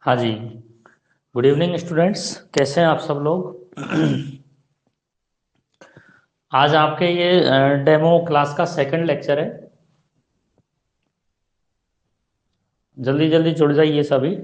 हाँ जी। Good evening students, कैसे हैं आप सब लोग। आज आपके ये डेमो क्लास का सेकंड लेक्चर है। जल्दी जल्दी जुड़ जाइए सभी।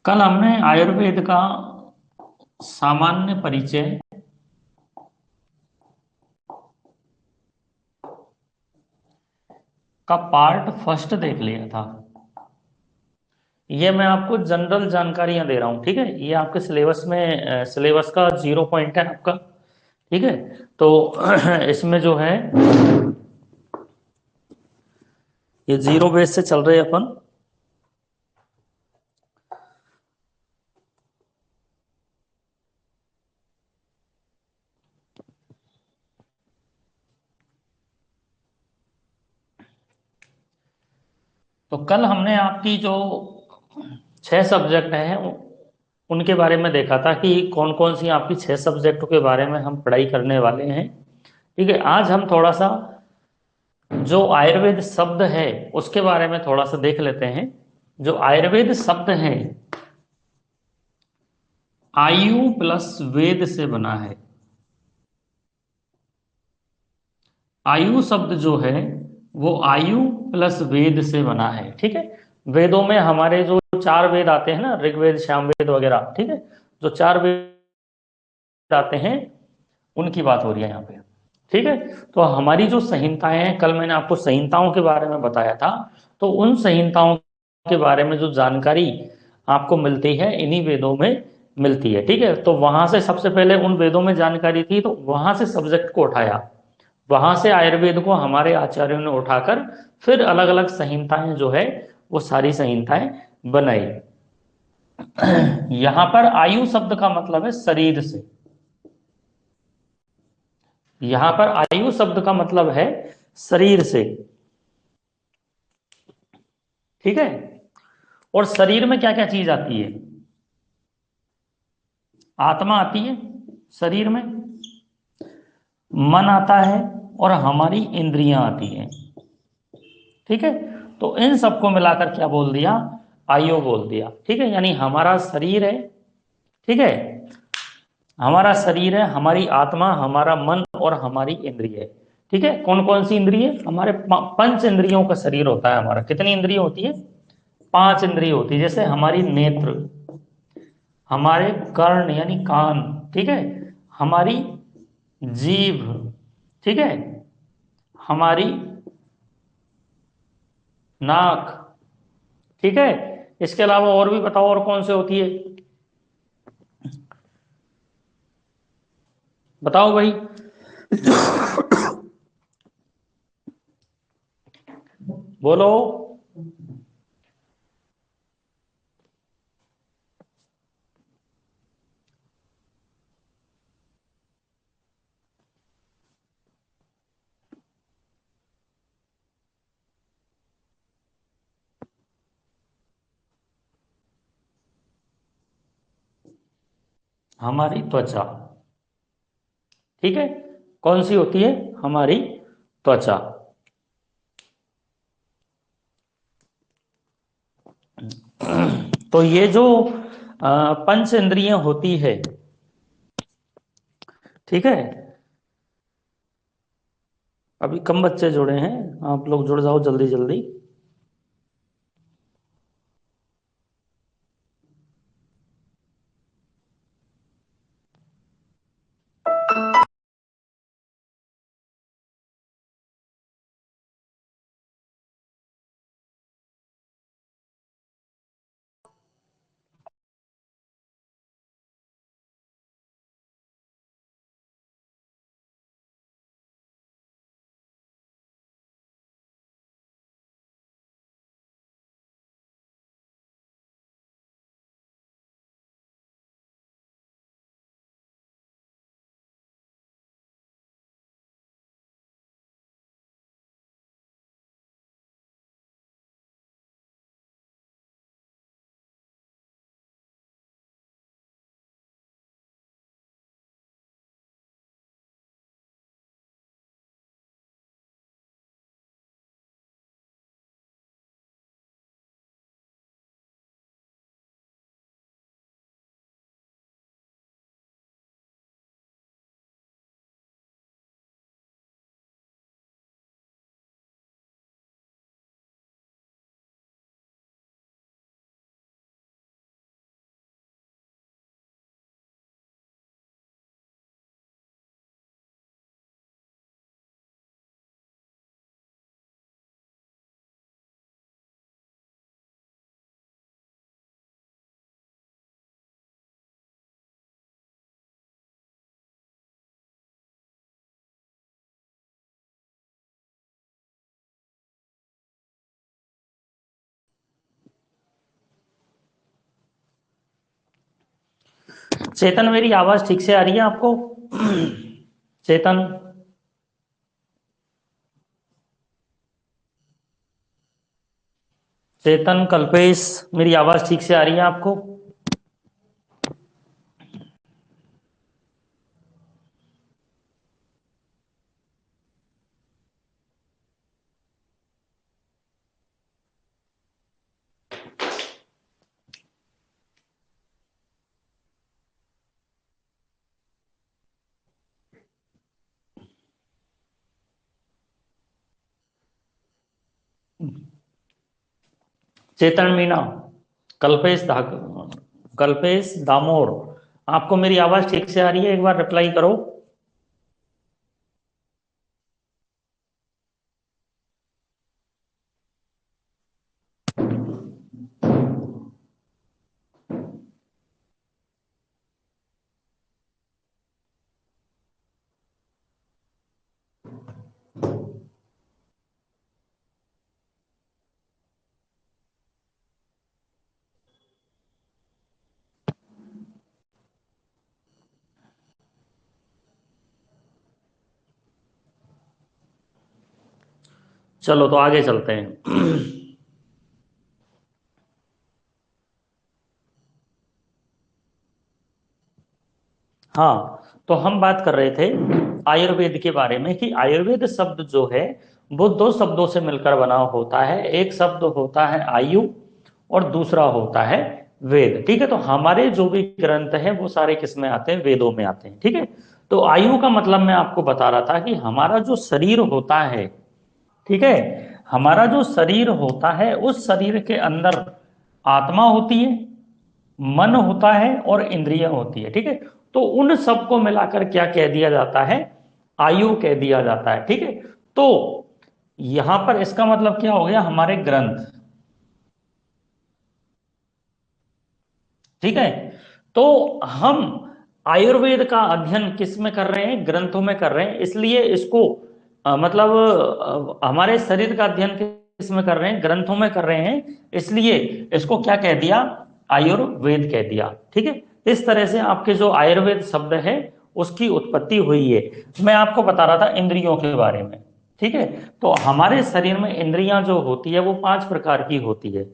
कल हमने आयुर्वेद का सामान्य परिचय का पार्ट फर्स्ट देख लिया था। ये मैं आपको जनरल जानकारियां दे रहा हूँ, ठीक है। ये आपके सिलेबस में सिलेबस का 0 पॉइंट है आपका, ठीक है। तो इसमें जो है ये 0 बेस से चल रहे हैं अपन। तो कल हमने आपकी जो 6 सब्जेक्ट हैं उनके बारे में देखा था कि कौन कौन सी आपकी 6 सब्जेक्टों के बारे में हम पढ़ाई करने वाले हैं, ठीक है। आज हम थोड़ा सा जो आयुर्वेद शब्द है उसके बारे में थोड़ा सा देख लेते हैं। जो आयुर्वेद शब्द है आयु प्लस वेद से बना है। आयु शब्द जो है वो आयु प्लस वेद से बना है, ठीक है। वेदों में हमारे जो 4 वेद आते हैं ना, ऋग्वेद सामवेद वगैरह, ठीक है। जो 4 वेद आते हैं उनकी बात हो रही है यहाँ पे, ठीक है। तो हमारी जो संहिताएं हैं, कल मैंने आपको संहिताओं के बारे में बताया था। तो उन संहिताओं के बारे में जो जानकारी आपको मिलती है इन्हीं वेदों में मिलती है, ठीक है। तो वहां से सबसे पहले उन वेदों में जानकारी थी, तो वहां से सब्जेक्ट को उठाया। वहां से आयुर्वेद को हमारे आचार्यों ने उठाकर फिर अलग अलग संहिताएं जो है वो सारी संहिताएं बनाई। यहां पर आयु शब्द का मतलब है शरीर से। यहां पर आयु शब्द का मतलब है शरीर से, ठीक है। और शरीर में क्या क्या चीज आती है? आत्मा आती है शरीर में, मन आता है और हमारी इंद्रियां आती हैं, ठीक है। तो इन सबको मिलाकर क्या बोल दिया? आयु बोल दिया, ठीक है। यानी हमारा शरीर है, ठीक है। हमारा शरीर है, हमारी आत्मा, हमारा मन और हमारी इंद्रिय, ठीक है। कौन कौन सी इंद्रिय? हमारे 5 इंद्रियों का शरीर होता है हमारा। कितनी इंद्रिय होती है? 5 इंद्रिय होती है। जैसे हमारी नेत्र, हमारे कर्ण यानी कान, ठीक है। हमारी जीभ, ठीक है। हमारी नाक, ठीक है। इसके अलावा और भी बताओ और कौन से होती है, बताओ भाई। बोलो। हमारी त्वचा, ठीक है। कौन सी होती है? हमारी त्वचा। तो ये जो 5 इंद्रियां होती है, ठीक है। अभी कम बच्चे जुड़े हैं, आप लोग जुड़ जाओ जल्दी जल्दी। चेतन, मेरी आवाज ठीक से आ रही है आपको? चेतन, चेतन, कल्पेश, मेरी आवाज ठीक से आ रही है आपको? चेतन, मीना, कल्पेश कल्पेश दामोर, आपको मेरी आवाज ठीक से आ रही है? एक बार रिप्लाई करो। चलो तो आगे चलते हैं। हाँ, तो हम बात कर रहे थे आयुर्वेद के बारे में कि आयुर्वेद शब्द जो है वो दो शब्दों से मिलकर बना होता है। एक शब्द होता है आयु और दूसरा होता है वेद। ठीक है, तो हमारे जो भी ग्रंथ हैं वो सारे किस में आते हैं? वेदों में आते हैं। ठीक है, तो आयु का मतलब मैं आपको बता रहा था कि हमारा जो शरीर होता है, ठीक है, हमारा जो शरीर होता है उस शरीर के अंदर आत्मा होती है, मन होता है और इंद्रियां होती है। ठीक है, तो उन सबको मिलाकर क्या कह दिया जाता है? आयु कह दिया जाता है। ठीक है, तो यहां पर इसका मतलब क्या हो गया? हमारे ग्रंथ। ठीक है, तो हम आयुर्वेद का अध्ययन किस में कर रहे हैं? ग्रंथों में कर रहे हैं। इसलिए इसको मतलब हमारे शरीर का अध्ययन किस में कर रहे हैं? ग्रंथों में कर रहे हैं। इसलिए इसको क्या कह दिया? आयुर्वेद कह दिया। ठीक है, इस तरह से आपके जो आयुर्वेद शब्द है उसकी उत्पत्ति हुई है। मैं आपको बता रहा था इंद्रियों के बारे में। ठीक है, तो हमारे शरीर में इंद्रियां जो होती है वो 5 प्रकार की होती है।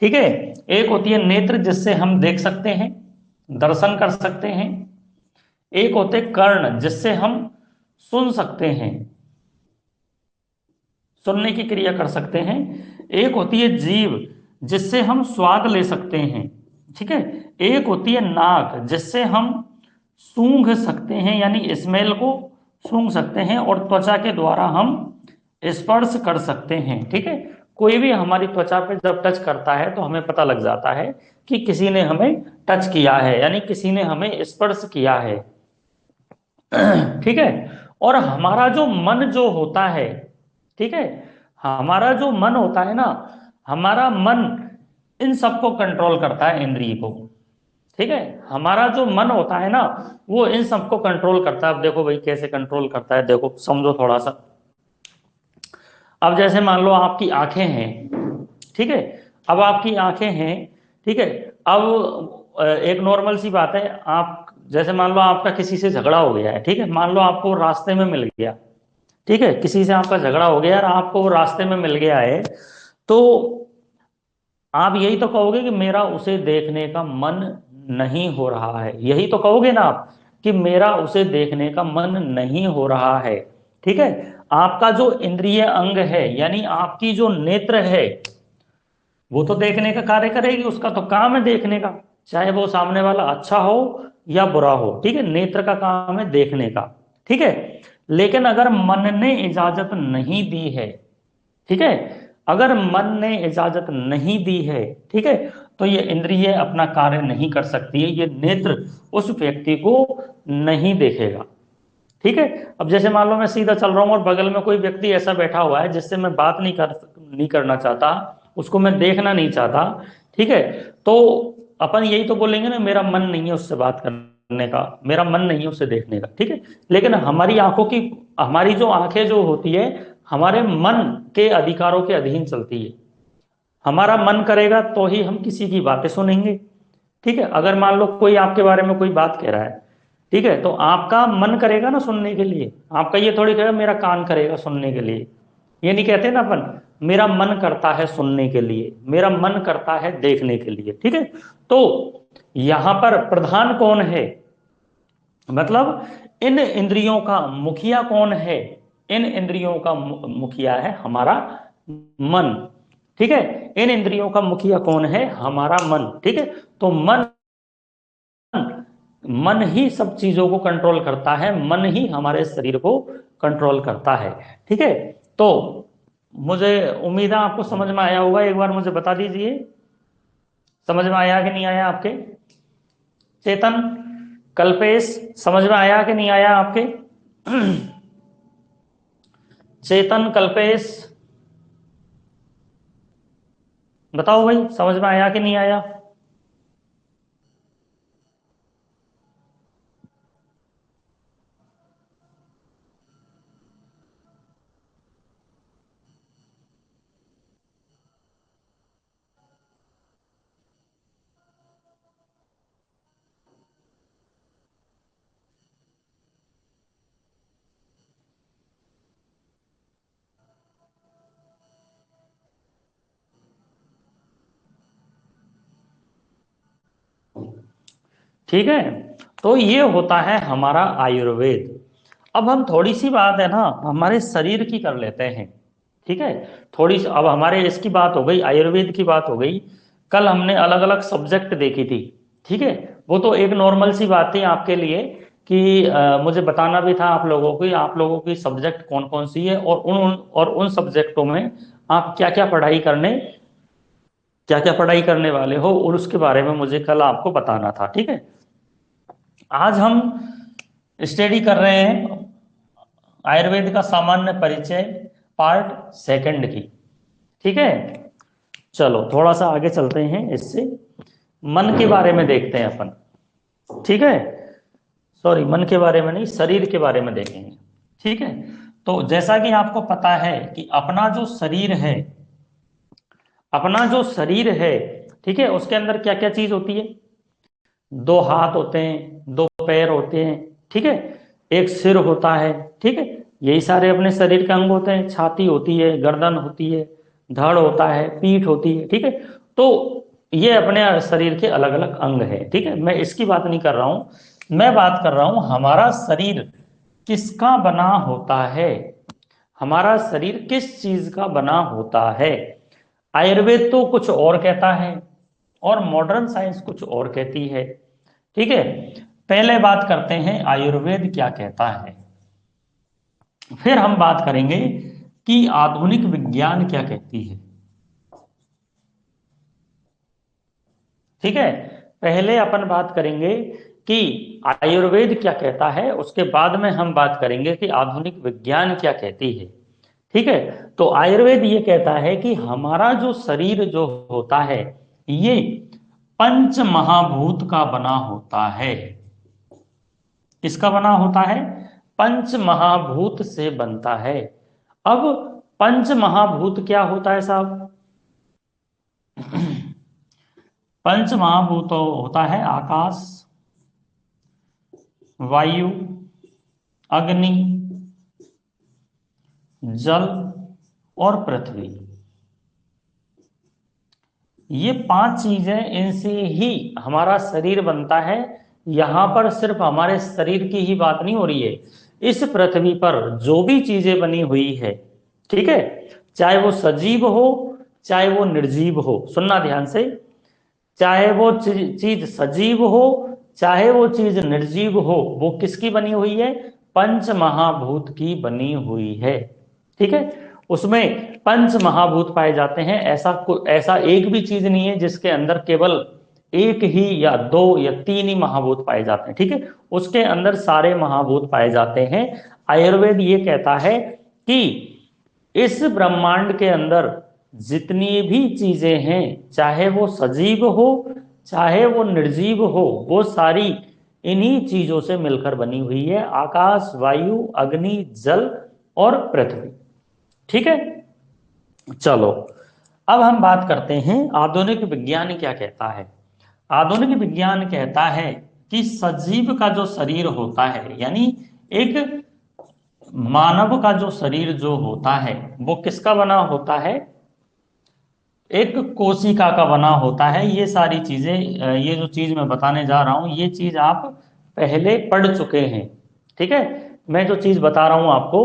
ठीक है, एक होती है नेत्र, जिससे हम देख सकते हैं, दर्शन कर सकते हैं। एक होते कर्ण, जिससे हम सुन सकते हैं, सुनने की क्रिया कर सकते हैं। एक होती है जीभ, जिससे हम स्वाद ले सकते हैं। ठीक है, एक होती है नाक, जिससे हम सूंघ सकते हैं, यानी स्मेल को सूंघ सकते हैं। और त्वचा के द्वारा हम स्पर्श कर सकते हैं। ठीक है, कोई भी हमारी त्वचा पे जब टच करता है तो हमें पता लग जाता है कि किसी ने हमें टच किया है, यानी किसी ने हमें स्पर्श किया है। ठीक है, और हमारा जो मन जो होता है, ठीक है, हमारा जो मन होता है ना, हमारा मन इन सबको कंट्रोल करता है, इंद्रिय को। ठीक है, हमारा जो मन होता है ना वो इन सबको कंट्रोल करता है। अब देखो भाई कैसे कंट्रोल करता है, देखो समझो थोड़ा सा। अब जैसे मान लो आपकी आंखें हैं, ठीक है, अब आपकी आंखें हैं, ठीक है, अब एक नॉर्मल सी बात है, आप जैसे मान लो आपका किसी से झगड़ा हो गया है, ठीक है, मान लो आपको रास्ते में मिल गया, ठीक है, किसी से आपका झगड़ा हो गया और आपको वो रास्ते में मिल गया है, तो आप यही तो कहोगे कि मेरा उसे देखने का मन नहीं हो रहा है। यही तो कहोगे ना आप कि मेरा उसे देखने का मन नहीं हो रहा है। ठीक है, आपका जो इंद्रिय अंग है, यानी आपकी जो नेत्र है, वो तो देखने का कार्य करेगी, उसका तो काम है देखने का, चाहे वो सामने वाला अच्छा हो या बुरा हो। ठीक है, नेत्र का काम है देखने का। ठीक है, लेकिन अगर मन ने इजाजत नहीं दी है, ठीक है, अगर मन ने इजाजत नहीं दी है, ठीक है, तो ये इंद्रिय अपना कार्य नहीं कर सकती है, ये नेत्र उस व्यक्ति को नहीं देखेगा। ठीक है, अब जैसे मान लो मैं सीधा चल रहा हूं और बगल में कोई व्यक्ति ऐसा बैठा हुआ है जिससे मैं बात नहीं करना चाहता, उसको मैं देखना नहीं चाहता, ठीक है, तो अपन यही तो बोलेंगे ना, मेरा मन नहीं है उससे बात करने का, मेरा मन नहीं है उससे देखने का। ठीक है, लेकिन हमारी आंखों की, हमारी जो आंखें जो होती है हमारे मन के अधिकारों के अधीन चलती है। हमारा मन करेगा तो ही हम किसी की बातें सुनेंगे, ठीक है, अगर मान लो कोई आपके बारे में कोई बात कह रहा है, ठीक है, तो आपका मन करेगा ना सुनने के लिए, आपका ये थोड़ी कहेगा मेरा कान करेगा सुनने के लिए। ये नहीं कहते ना अपन, मेरा मन करता है सुनने के लिए, मेरा मन करता है देखने के लिए, ठीक है। तो यहां पर प्रधान कौन है, मतलब इन इंद्रियों का मुखिया कौन है, इन इंद्रियों का मुखिया है हमारा मन, ठीक है। इन इंद्रियों का मुखिया कौन है, हमारा मन, ठीक है। तो मन मन ही सब चीजों को कंट्रोल करता है, मन ही हमारे शरीर को कंट्रोल करता है, ठीक है। तो मुझे उम्मीद है आपको समझ में आया होगा, एक बार मुझे बता दीजिए समझ में आया कि नहीं आया आपके। चेतन, कल्पेश, समझ में आया कि नहीं आया आपके। चेतन, कल्पेश, बताओ भाई, समझ में आया कि नहीं आया। ठीक है, तो ये होता है हमारा आयुर्वेद। अब हम थोड़ी सी बात है ना हमारे शरीर की कर लेते हैं, ठीक है। थोड़ी सी अब हमारे इसकी बात हो गई, आयुर्वेद की बात हो गई। कल हमने अलग अलग सब्जेक्ट देखी थी, ठीक है। वो तो एक नॉर्मल सी बात थी आपके लिए कि मुझे बताना भी था आप लोगों की सब्जेक्ट कौन कौन सी है, और उन सब्जेक्टों में आप क्या क्या पढ़ाई करने वाले हो, और उसके बारे में मुझे कल आपको बताना था, ठीक है। आज हम स्टडी कर रहे हैं आयुर्वेद का सामान्य परिचय पार्ट सेकंड की, ठीक है। चलो थोड़ा सा आगे चलते हैं, इससे मन के बारे में देखते हैं अपन, ठीक है। सॉरी, मन के बारे में नहीं, शरीर के बारे में देखेंगे, ठीक है। तो जैसा कि आपको पता है कि अपना जो शरीर है, ठीक है, उसके अंदर क्या क्या चीज होती है। दो हाथ होते हैं, दो पैर होते हैं, ठीक है, एक सिर होता है, ठीक है। यही सारे अपने शरीर के अंग होते हैं, छाती होती है, गर्दन होती है, धड़ होता है, पीठ होती है, ठीक है। तो ये अपने शरीर के अलग अलग अंग है, ठीक है। मैं इसकी बात नहीं कर रहा हूं, मैं बात कर रहा हूं हमारा शरीर किसका बना होता है, हमारा शरीर किस चीज का बना होता है। आयुर्वेद तो कुछ और कहता है और मॉडर्न साइंस कुछ और कहती है, ठीक है। पहले बात करते हैं आयुर्वेद क्या कहता है, फिर हम बात करेंगे कि आधुनिक विज्ञान क्या कहती है, ठीक है। पहले अपन बात करेंगे कि आयुर्वेद क्या कहता है, उसके बाद में हम बात करेंगे कि आधुनिक विज्ञान क्या कहती है, ठीक है। तो आयुर्वेद ये कहता है कि हमारा जो शरीर जो होता है ये पंच महाभूत का बना होता है। किसका बना होता है, पंच महाभूत से बनता है। अब पंच महाभूत क्या होता है साहब। पंच महाभूत होता है आकाश, वायु, अग्नि, जल और पृथ्वी। ये पांच चीजें, इनसे ही हमारा शरीर बनता है। यहां पर सिर्फ हमारे शरीर की ही बात नहीं हो रही है, इस पृथ्वी पर जो भी चीजें बनी हुई है, ठीक है, चाहे वो सजीव हो चाहे वो निर्जीव हो, सुनना ध्यान से, चाहे वो चीज सजीव हो चाहे वो चीज निर्जीव हो, वो किसकी बनी हुई है, पंच महाभूत की बनी हुई है, ठीक है। उसमें पंच महाभूत पाए जाते हैं, ऐसा एक भी चीज नहीं है जिसके अंदर केवल एक ही या दो या तीन ही महाभूत पाए जाते हैं, ठीक है। उसके अंदर सारे महाभूत पाए जाते हैं। आयुर्वेद ये कहता है कि इस ब्रह्मांड के अंदर जितनी भी चीजें हैं, चाहे वो सजीव हो चाहे वो निर्जीव हो, वो सारी इन्हीं चीजों से मिलकर बनी हुई है, आकाश, वायु, अग्नि, जल और पृथ्वी, ठीक है। चलो अब हम बात करते हैं आधुनिक विज्ञान क्या कहता है। आधुनिक विज्ञान कहता है कि सजीव का जो शरीर होता है, यानी एक मानव का जो शरीर जो होता है वो किसका बना होता है, एक कोशिका का बना होता है। ये सारी चीजें, ये जो चीज मैं बताने जा रहा हूं ये चीज आप पहले पढ़ चुके हैं। ठीक है, मैं जो चीज बता रहा हूं आपको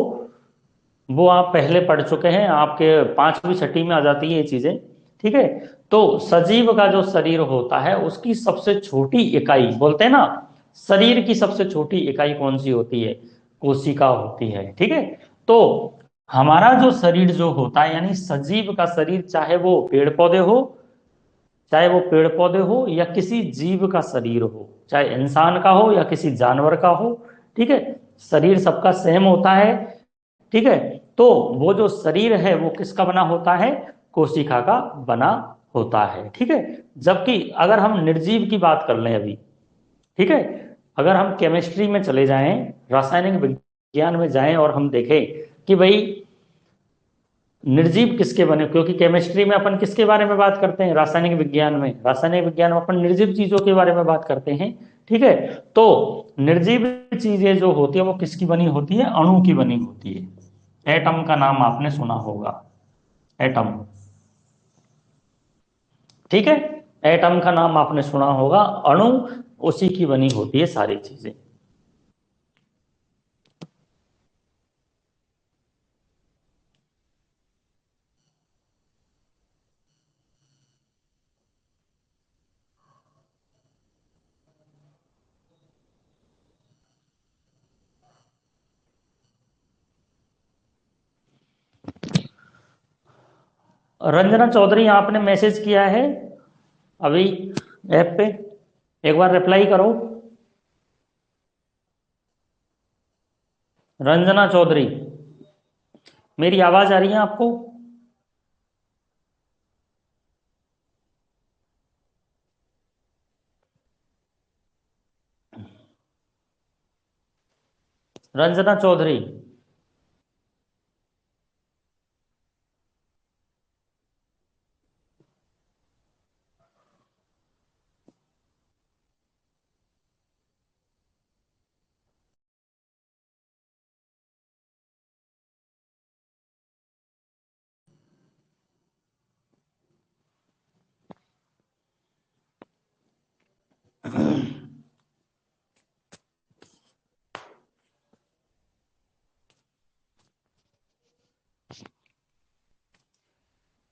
वो आप पहले पढ़ चुके हैं, आपके पांचवी छठी में आ जाती है ये चीजें। ठीक है, तो सजीव का जो शरीर होता है उसकी सबसे छोटी इकाई, बोलते हैं ना शरीर की सबसे छोटी इकाई कौन सी होती है, कोशिका होती है। ठीक है, तो हमारा जो शरीर जो होता है, यानी सजीव का शरीर, चाहे वो पेड़ पौधे हो, चाहे वो पेड़ पौधे हो या किसी जीव का शरीर हो, चाहे इंसान का हो या किसी जानवर का हो, ठीक है, शरीर सबका सेम होता है। ठीक है, तो वो जो शरीर है वो किसका बना होता है, कोशिका का बना होता है। ठीक है, जबकि अगर हम निर्जीव की बात कर लें अभी, ठीक है, अगर हम केमिस्ट्री में चले जाएं, रासायनिक विज्ञान में जाएं और हम देखें कि भाई निर्जीव किसके बने, क्योंकि केमिस्ट्री में अपन किसके बारे में बात करते हैं, रासायनिक विज्ञान में अपन निर्जीव चीजों के बारे में बात करते हैं। ठीक है, तो निर्जीव चीजें जो होती है वो किसकी बनी होती है, अणु की बनी होती है। एटम का नाम आपने सुना होगा, एटम। ठीक है, एटम का नाम आपने सुना होगा, अणु उसी की बनी होती है सारी चीजें। रंजना चौधरी आपने मैसेज किया है अभी ऐप पे, एक बार रिप्लाई करो। रंजना चौधरी, मेरी आवाज आ रही है आपको? रंजना चौधरी,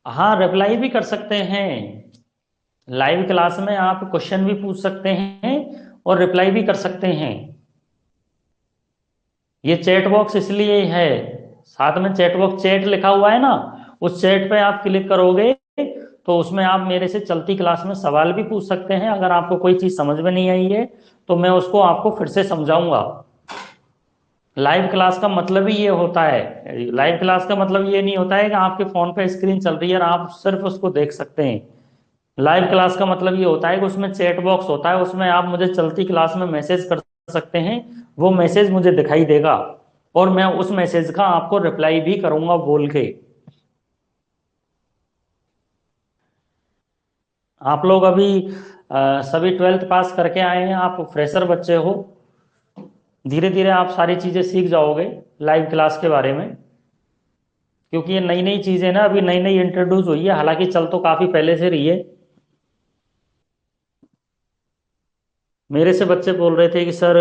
हाँ रिप्लाई भी कर सकते हैं। लाइव क्लास में आप क्वेश्चन भी पूछ सकते हैं और रिप्लाई भी कर सकते हैं। ये चैट बॉक्स इसलिए है, साथ में चैट बॉक्स, चैट लिखा हुआ है ना, उस चैट पे आप क्लिक करोगे तो उसमें आप मेरे से चलती क्लास में सवाल भी पूछ सकते हैं। अगर आपको कोई चीज समझ में नहीं आई है तो मैं उसको आपको फिर से समझाऊंगा। लाइव क्लास का मतलब ही ये होता है, लाइव क्लास का मतलब ये नहीं होता है कि आपके फोन पे स्क्रीन चल रही है और आप सिर्फ उसको देख सकते हैं। लाइव क्लास का मतलब ये होता है कि उसमें चैट बॉक्स होता है, उसमें आप मुझे चलती क्लास में मैसेज कर सकते हैं, वो मैसेज मुझे दिखाई देगा और मैं उस मैसेज का आपको रिप्लाई भी करूंगा बोल के। आप लोग अभी सभी 12th पास करके आए हैं, आप फ्रेशर बच्चे हो, धीरे धीरे आप सारी चीजें सीख जाओगे लाइव क्लास के बारे में, क्योंकि ये नई नई चीजें ना अभी नई नई इंट्रोड्यूस हुई है, हालांकि चल तो काफी पहले से रही है। मेरे से बच्चे बोल रहे थे कि सर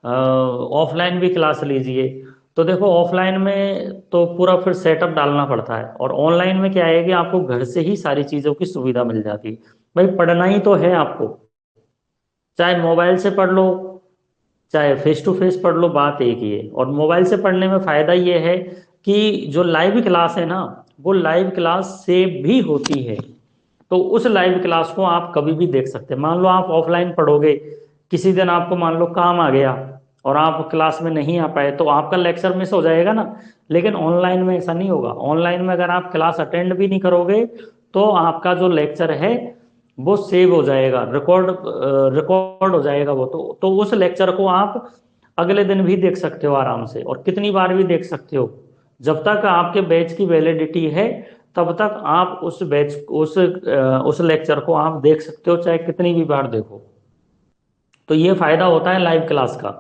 ऑफलाइन भी क्लास लीजिए, तो देखो ऑफलाइन में तो पूरा फिर सेटअप डालना पड़ता है, और ऑनलाइन में क्या है कि आपको घर से ही सारी चीज़ों की सुविधा मिल जाती है। भाई पढ़ना ही तो है आपको, चाहे मोबाइल से पढ़ लो चाहे फेस टू फेस पढ़ लो, बात एक ही है। और मोबाइल से पढ़ने में फ़ायदा ये है कि जो लाइव क्लास है ना, वो लाइव क्लास सेव भी होती है, तो उस लाइव क्लास को आप कभी भी देख सकते हैं। मान लो आप ऑफलाइन पढ़ोगे, किसी दिन आपको मान लो काम आ गया और आप क्लास में नहीं आ पाए, तो आपका लेक्चर मिस हो जाएगा ना। लेकिन ऑनलाइन में ऐसा नहीं होगा, ऑनलाइन में अगर आप क्लास अटेंड भी नहीं करोगे तो आपका जो लेक्चर है वो सेव हो जाएगा, रिकॉर्ड हो जाएगा वो, तो उस लेक्चर को आप अगले दिन भी देख सकते हो आराम से, और कितनी बार भी देख सकते हो, जब तक आपके बैच की वैलिडिटी है तब तक आप उस बैच उस लेक्चर को आप देख सकते हो, चाहे कितनी भी बार देखो। तो ये फायदा होता है लाइव क्लास का।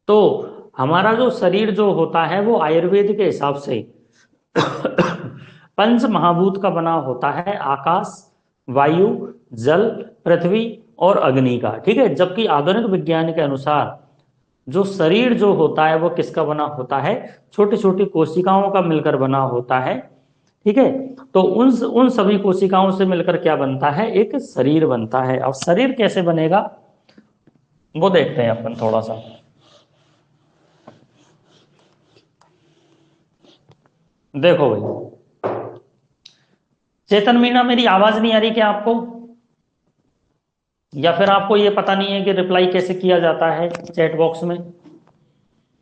तो हमारा जो शरीर जो होता है वो आयुर्वेद के हिसाब से पंच महाभूत का बना होता है, आकाश, वायु, जल, पृथ्वी और अग्नि का, ठीक है। जबकि आधुनिक विज्ञान के अनुसार जो शरीर जो होता है वो किसका बना होता है, छोटी छोटी कोशिकाओं का मिलकर बना होता है, ठीक है। तो उन सभी कोशिकाओं से मिलकर क्या बनता है, एक शरीर बनता है। और शरीर कैसे बनेगा वो देखते हैं अपन थोड़ा सा। देखो भाई, चेतन मीणा, मेरी आवाज नहीं आ रही क्या आपको? या फिर आपको ये पता नहीं है कि रिप्लाई कैसे किया जाता है चैट बॉक्स में?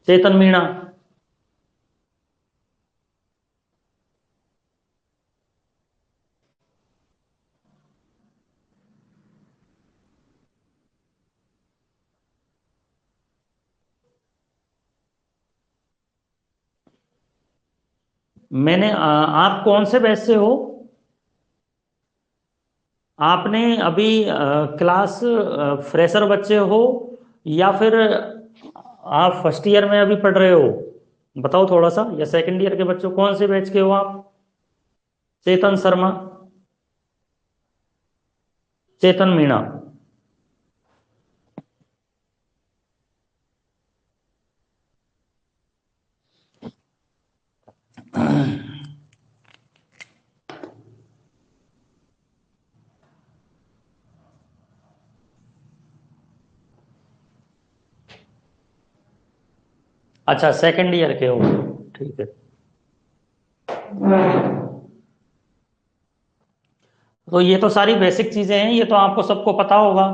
चेतन मीणा, आप कौन से बैच से हो? आपने अभी क्लास फ्रेशर बच्चे हो या फिर आप फर्स्ट ईयर में अभी पढ़ रहे हो? बताओ थोड़ा सा। या सेकंड ईयर के बच्चों, कौन से बैच के हो आप? चेतन शर्मा, चेतन मीणा। अच्छा, सेकंड ईयर के हो, ठीक है। तो ये तो सारी बेसिक चीजें हैं, ये तो आपको सबको पता होगा।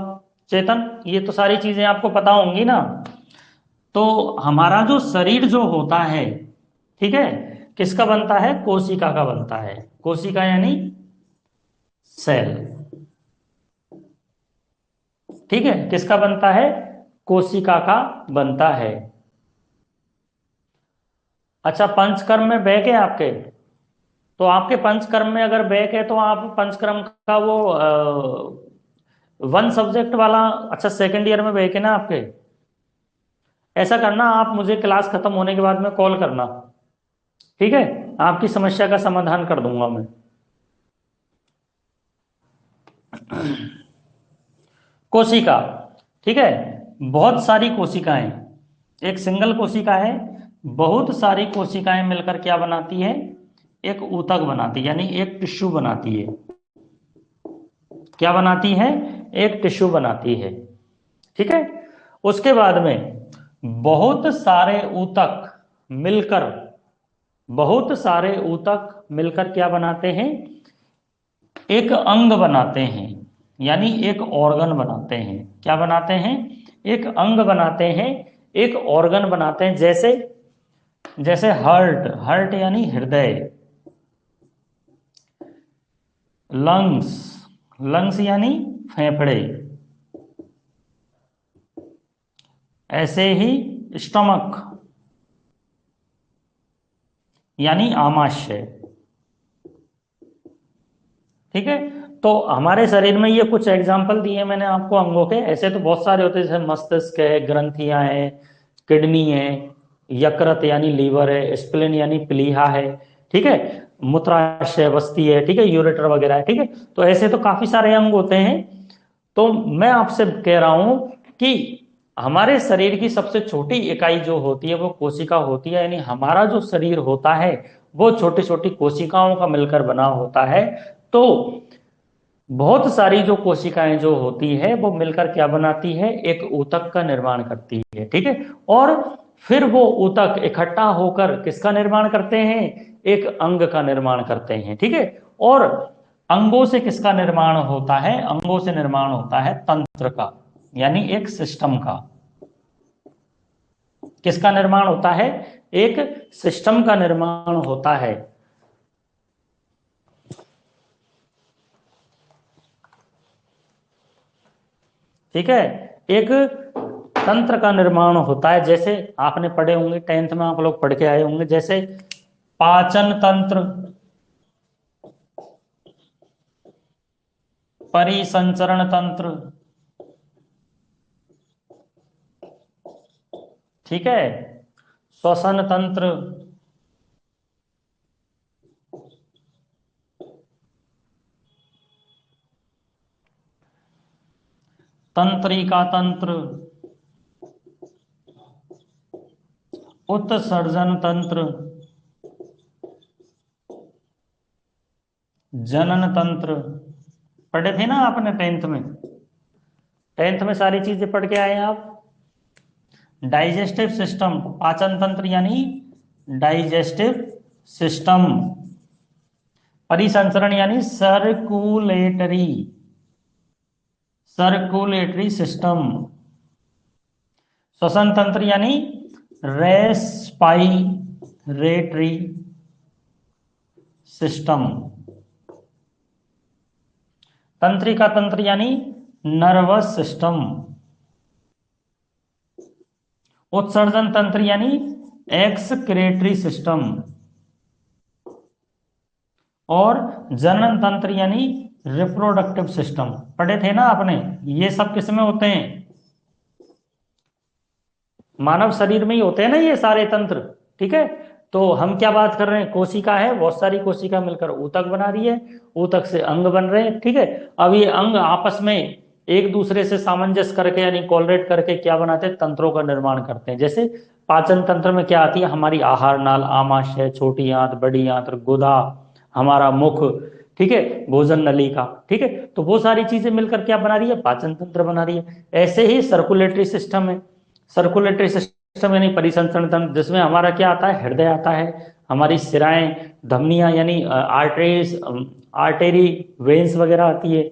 चेतन, ये तो सारी चीजें आपको पता होंगी ना। तो हमारा जो शरीर जो होता है, ठीक है, किसका बनता है, कोशिका का बनता है। कोशिका यानी सेल, ठीक है, किसका बनता है, कोशिका का बनता है। अच्छा, पंचकर्म में बैक है आपके? तो आपके पंचकर्म में अगर बैक है तो आप पंचकर्म का वो वन सब्जेक्ट वाला, अच्छा सेकंड ईयर में बैक है ना आपके? ऐसा करना, आप मुझे क्लास खत्म होने के बाद में कॉल करना, ठीक है। आपकी समस्या का समाधान कर दूंगा मैं। कोशिका, ठीक है, बहुत सारी कोशिकाएं, एक सिंगल कोशिका है, बहुत सारी कोशिकाएं मिलकर क्या बनाती है, एक ऊतक बनाती है, यानी एक टिश्यू बनाती है। क्या बनाती है, एक टिश्यू बनाती है, ठीक है। उसके बाद में बहुत सारे ऊतक मिलकर, बहुत सारे ऊतक मिलकर क्या बनाते हैं, एक अंग बनाते हैं, यानी एक ऑर्गन बनाते हैं। क्या बनाते हैं, एक अंग बनाते हैं, एक ऑर्गन बनाते हैं। जैसे जैसे हार्ट, हार्ट यानी हृदय, लंग्स, लंग्स यानी फेफड़े, ऐसे ही स्टमक यानी आमाशय, ठीक है। तो हमारे शरीर में ये कुछ एग्जाम्पल दिए मैंने आपको अंगों के, ऐसे तो बहुत सारे होते हैं, जैसे मस्तिष्क है, ग्रंथियां हैं, किडनी है, यकृत यानी लीवर है, स्प्लीन यानी प्लीहा है, ठीक है, मूत्राशय बस्ती है, ठीक है, यूरेटर वगैरह है, ठीक है। तो ऐसे तो काफी सारे अंग होते हैं। तो मैं आपसे कह रहा हूं कि हमारे शरीर की सबसे छोटी इकाई जो होती है वो कोशिका होती है, यानी हमारा जो शरीर होता है वो छोटी छोटी कोशिकाओं का मिलकर बना होता है। तो बहुत सारी जो कोशिकाएं जो होती है वो मिलकर क्या बनाती है, एक ऊतक का निर्माण करती है, ठीक है। और फिर वो ऊतक इकट्ठा होकर किसका निर्माण करते हैं, एक अंग का निर्माण करते हैं, ठीक है। और अंगों से किसका निर्माण होता है, अंगों से निर्माण होता है तंत्र का, यानी एक सिस्टम का। किसका निर्माण होता है, एक सिस्टम का निर्माण होता है, ठीक है। एक तंत्र का निर्माण होता है, जैसे आपने पढ़े होंगे 10th में, आप लोग पढ़ के आए होंगे, जैसे पाचन तंत्र, परिसंचरण तंत्र, ठीक है, श्वसन तंत्र, तंत्रिका तंत्र, उत्सर्जन तंत्र, जनन तंत्र। पढ़े थे ना आपने 10th में? 10th में सारी चीजें पढ़ के आए हैं आप। डाइजेस्टिव सिस्टम, पाचन तंत्र यानी डाइजेस्टिव सिस्टम, परिसंचरण यानी सर्कुलेटरी, सर्कुलेटरी सिस्टम, श्वसन तंत्र यानी रेस्पाइरेटरी सिस्टम, तंत्रिका तंत्र यानी नर्वस सिस्टम, उत्सर्जन तंत्र यानी एक्सक्रेटरी सिस्टम, और जनन तंत्र यानी रिप्रोडक्टिव सिस्टम। पढ़े थे ना आपने? ये सब किसमें होते हैं? मानव शरीर में ही होते हैं ना ये सारे तंत्र, ठीक है। तो हम क्या बात कर रहे हैं? कोशिका है, बहुत सारी कोशिका मिलकर ऊतक बना रही है, ऊतक से अंग बन रहे हैं, ठीक है। अब ये अंग आपस में एक दूसरे से सामंजस्य करके यानी कोलरेट करके क्या बनाते हैं? तंत्रों का निर्माण करते हैं। जैसे पाचन तंत्र में क्या आती है? हमारी आहार नाल, आमाशय, छोटी आंत, बड़ी आंत, गुदा, हमारा मुख, ठीक है, भोजन नलिका, ठीक है। तो वो सारी चीजें मिलकर क्या बना रही है? पाचन तंत्र बना रही है। ऐसे ही सर्कुलेटरी सिस्टम है, सर्कुलेटरी सिस्टम यानी परिसंचरण तंत्र, जिसमें हमारा क्या आता है? हृदय आता है, हमारी सिराएं, धमनियां यानी आर्टरीज, आर्टेरी, वेन्स वगैरह आती है,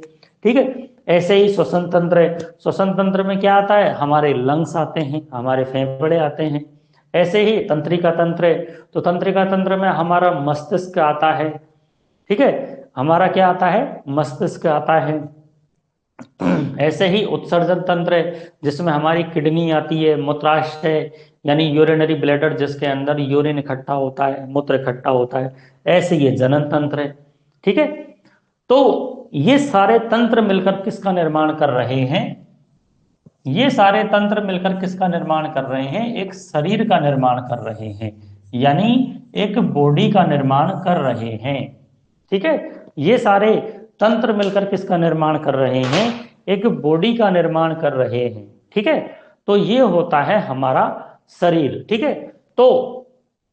ठीक है। ऐसे ही श्वसन तंत्र है, श्वसन तंत्र में क्या आता है? हमारे लंग्स आते हैं, हमारे फेफड़े आते हैं। ऐसे ही तंत्रिका तंत्र है, तो तंत्रिका तंत्र में हमारा मस्तिष्क आता है, ठीक है, हमारा क्या आता है? मस्तिष्क आता है। ऐसे ही उत्सर्जन तंत्र है, जिसमें हमारी किडनी आती है, मूत्राशय यानी यूरिनरी ब्लैडर, जिसके अंदर यूरिन इकट्ठा होता है, मूत्र इकट्ठा होता है। ऐसे ये जनन तंत्र है, ठीक है। तो ये सारे तंत्र मिलकर किसका निर्माण कर रहे हैं? ये सारे तंत्र मिलकर किसका निर्माण कर रहे हैं? एक शरीर का निर्माण कर रहे हैं, यानी एक बॉडी का निर्माण कर रहे हैं, ठीक है। ये सारे तंत्र मिलकर किसका निर्माण कर रहे हैं? एक बॉडी का निर्माण कर रहे हैं, ठीक है। तो ये होता है हमारा शरीर, ठीक है। तो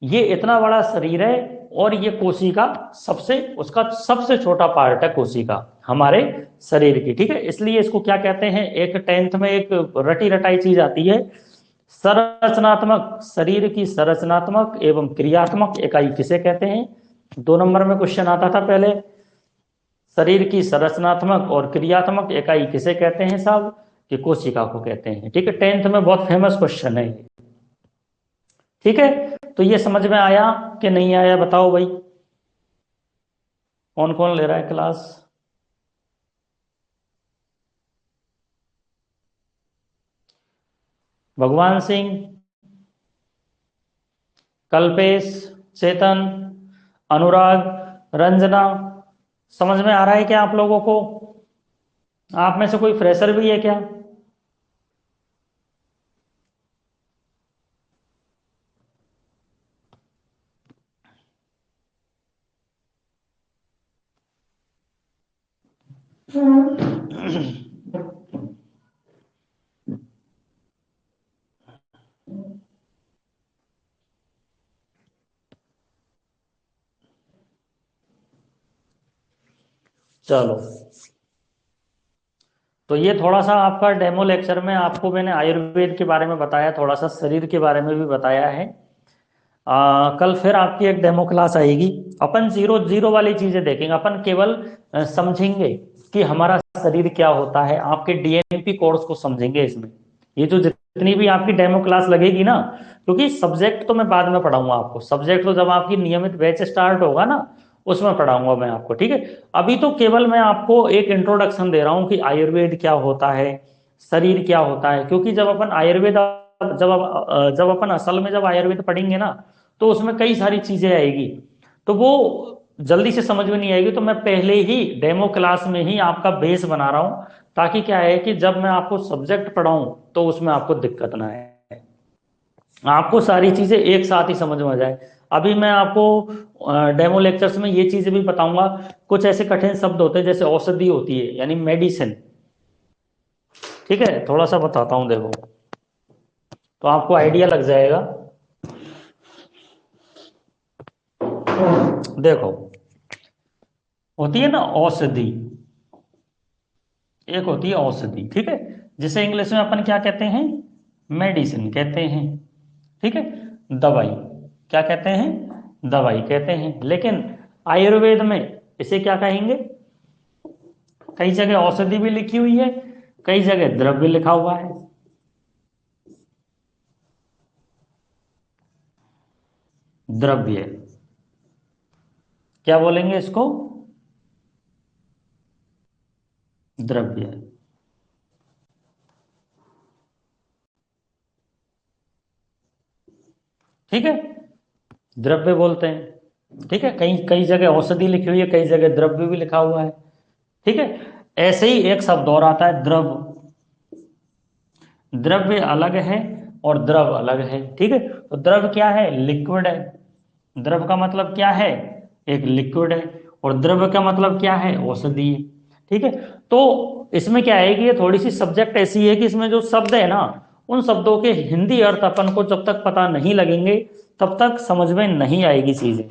ये इतना बड़ा शरीर है, और ये कोशिका सबसे, उसका सबसे छोटा पार्ट है कोशिका हमारे शरीर की, ठीक है। इसलिए इसको क्या कहते हैं? एक 10th में एक रटी रटाई चीज आती है, संरचनात्मक, शरीर की संरचनात्मक एवं क्रियात्मक इकाई किसे कहते हैं? 2 नंबर में क्वेश्चन आता था पहले, शरीर की संरचनात्मक और क्रियात्मक इकाई किसे कहते हैं साहब? कि कोशिका को कहते हैं, ठीक है। 10th में बहुत फेमस क्वेश्चन है, ठीक है। तो ये समझ में आया कि नहीं आया? बताओ भाई, कौन कौन ले रहा है क्लास? भगवान सिंह, कल्पेश, चेतन, अनुराग, रंजना, समझ में आ रहा है क्या आप लोगों को? आप में से कोई फ्रेशर भी है क्या? चलो, तो ये थोड़ा सा आपका डेमो लेक्चर में आपको मैंने आयुर्वेद के बारे में बताया, थोड़ा सा शरीर के बारे में भी बताया है। कल फिर आपकी एक डेमो क्लास आएगी, अपन जीरो जीरो वाली चीजें देखेंगे, अपन केवल समझेंगे कि हमारा शरीर क्या होता है, आपके डीएनपी कोर्स को समझेंगे इसमें। ये जो जितनी भी आपकी डेमो क्लास लगेगी ना, क्योंकि सब्जेक्ट तो मैं बाद में पढ़ाऊंगा आपको, सब्जेक्ट तो जब आपकी नियमित बैच स्टार्ट होगा ना, उसमें पढ़ाऊंगा मैं आपको, ठीक है। अभी तो केवल मैं आपको एक इंट्रोडक्शन दे रहा हूँ कि आयुर्वेद क्या होता है, शरीर क्या होता है, क्योंकि जब अपन आयुर्वेद जब अपन असल में जब आयुर्वेद पढ़ेंगे ना, तो उसमें कई सारी चीजें आएगी, तो वो जल्दी से समझ में नहीं आएगी। तो मैं पहले ही डेमो क्लास में ही आपका बेस बना रहा हूं, ताकि क्या है कि जब मैं आपको सब्जेक्ट पढ़ाऊं तो उसमें आपको दिक्कत ना आए, आपको सारी चीजें एक साथ ही समझ में आ जाए। अभी मैं आपको डेमो लेक्चर्स में ये चीजें भी बताऊंगा। कुछ ऐसे कठिन शब्द होते हैं जैसे औषधि होती है, यानी मेडिसिन, ठीक है, थोड़ा सा बताता हूं, देखो तो आपको आइडिया लग जाएगा। देखो, होती है ना औषधि, एक होती है औषधि, ठीक है, जिसे इंग्लिश में अपन क्या कहते हैं, मेडिसिन कहते हैं, ठीक है, दवाई, क्या कहते हैं, दवाई कहते हैं। लेकिन आयुर्वेद में इसे क्या कहेंगे, कई जगह औषधि भी लिखी हुई है, कई जगह द्रव्य लिखा हुआ है। द्रव्य, क्या बोलेंगे इसको, द्रव्य, ठीक है, द्रव्य बोलते हैं, ठीक है। कई कई जगह औषधि लिखी हुई है, कई जगह द्रव्य भी लिखा हुआ है, ठीक है। ऐसे ही एक शब्द और आता है द्रव, द्रव्य अलग है और द्रव अलग है, ठीक है। तो द्रव क्या है, लिक्विड है, द्रव का मतलब क्या है, एक लिक्विड है, और द्रव्य का मतलब क्या है, औषधि है, ठीक है। तो इसमें क्या है कि ये थोड़ी सी सब्जेक्ट ऐसी है कि इसमें जो शब्द है ना, उन शब्दों के हिंदी अर्थ अपन को जब तक पता नहीं लगेंगे तब तक समझ में नहीं आएगी चीजें।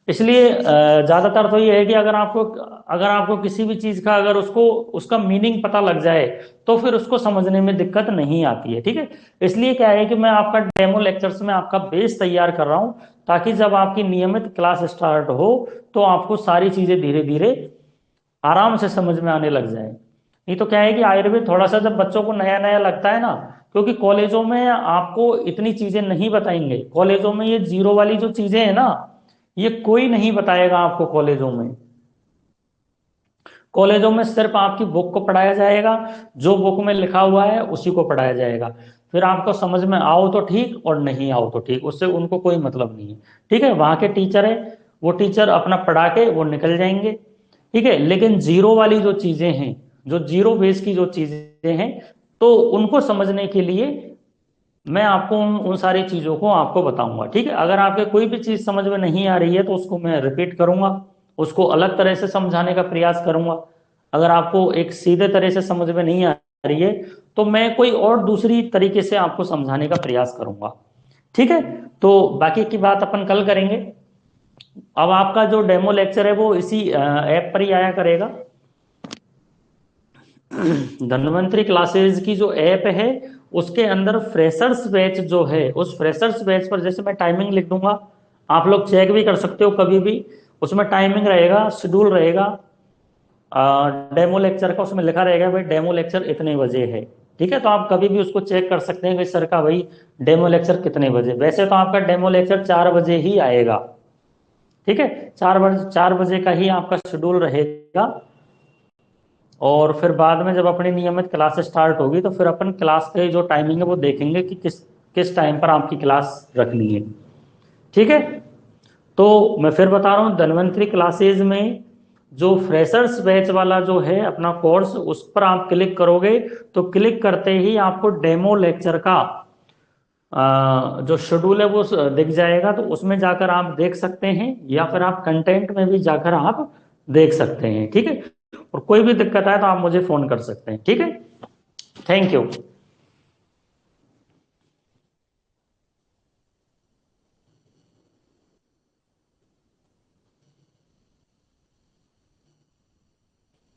इसलिए ज्यादातर तो ये है कि अगर आपको किसी भी चीज का अगर उसको उसका मीनिंग पता लग जाए तो फिर उसको समझने में दिक्कत नहीं आती है, ठीक है। इसलिए क्या है कि मैं आपका डेमो लेक्चर्स में आपका बेस तैयार कर रहा हूं, ताकि जब आपकी नियमित क्लास स्टार्ट हो तो आपको सारी चीजें धीरे धीरे आराम से समझ में आने लग जाए। नहीं तो क्या है कि आयुर्वेद थोड़ा सा जब बच्चों को नया नया लगता है ना, क्योंकि कॉलेजों में आपको इतनी चीजें नहीं बताएंगे, कॉलेजों में ये जीरो वाली जो चीजें हैं ना, ये कोई नहीं बताएगा आपको कॉलेजों में। कॉलेजों में सिर्फ आपकी बुक को पढ़ाया जाएगा, जो बुक में लिखा हुआ है उसी को पढ़ाया जाएगा। फिर आपको समझ में आओ तो ठीक और नहीं आओ तो ठीक, उससे उनको कोई मतलब नहीं है, ठीक है। वहां के टीचर है, वो टीचर अपना पढ़ा के वो निकल जाएंगे, ठीक है। लेकिन जीरो वाली जो चीजें हैं, जो जीरो बेस की जो चीजें हैं, तो उनको समझने के लिए मैं आपको उन सारी चीजों को आपको बताऊंगा, ठीक है। अगर आपके कोई भी चीज समझ में नहीं आ रही है तो उसको मैं रिपीट करूंगा, उसको अलग तरह से समझाने का प्रयास करूंगा। अगर आपको एक सीधे तरह से समझ में नहीं आ रही है तो मैं कोई और दूसरी तरीके से आपको समझाने का प्रयास करूंगा, ठीक है। तो बाकी की बात अपन कल करेंगे। अब आपका जो डेमो लेक्चर है वो इसी ऐप पर ही आया करेगा। धन्वंतरी क्लासेज की जो ऐप है उसके अंदर फ्रेशर्स बैच जो है, उस फ्रेशर्स बैच पर जैसे मैं टाइमिंग लिख दूंगा, आप लोग चेक भी कर सकते हो कभी भी, उसमें टाइमिंग रहेगा, शेड्यूल रहेगा डेमो लेक्चर का, उसमें लिखा रहेगा भाई डेमो लेक्चर इतने बजे है, ठीक है। तो आप कभी भी उसको चेक कर सकते हैं कि सर का भाई डेमो लेक्चर कितने बजे। वैसे तो आपका डेमो लेक्चर 4 बजे ही आएगा, ठीक है, 4 बजे का ही आपका शेड्यूल रहेगा। और फिर बाद में जब अपनी नियमित क्लास स्टार्ट होगी तो फिर अपन क्लास के जो टाइमिंग है वो देखेंगे कि किस किस टाइम पर आपकी क्लास रखनी है, ठीक है। तो मैं फिर बता रहा हूँ, धन्वंतरी क्लासेज में जो फ्रेशर्स बैच वाला जो है अपना कोर्स, उस पर आप क्लिक करोगे तो क्लिक करते ही आपको डेमो लेक्चर का जो शेड्यूल है वो दिख जाएगा, तो उसमें जाकर आप देख सकते हैं, या फिर आप कंटेंट में भी जाकर आप देख सकते हैं, ठीक है। और कोई भी दिक्कत आए तो आप मुझे फोन कर सकते हैं, ठीक है। Thank you.